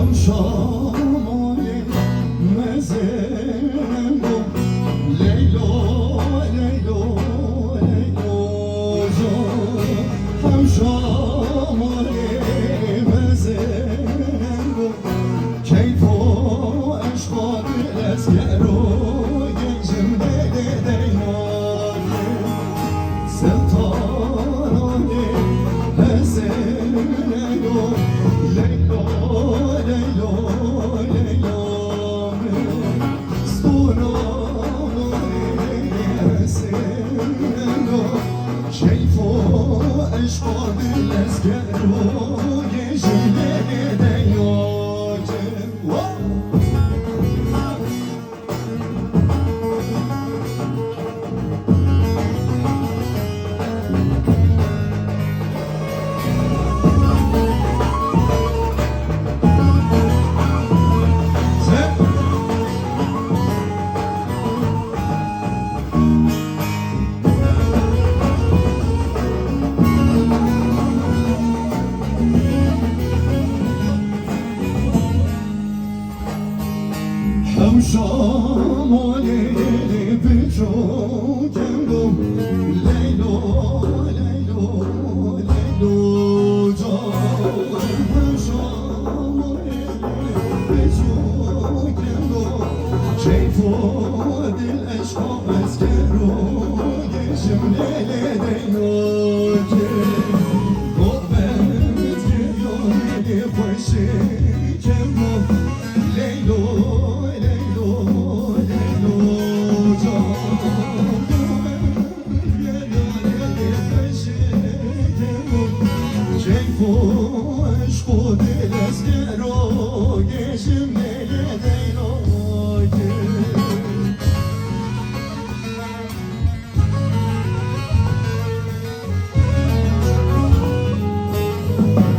هم شامای مزنگو لیلو لیلو لیلو جان هم شامای مزنگو کیف و عشق و دل از گروی جمله دینار سلطانانه حسنگو لیلو لیلو لیلو ستونانه حسنگو کیف و عشق و دل از گروی جمله دینار هم شامالی بچو کنگو لیلو لیلو لیلو جان هم شامالی بچو کنگو کیف و دل عشق از گروی جمله دینو قربت گریانی خوشی کنگو لیلو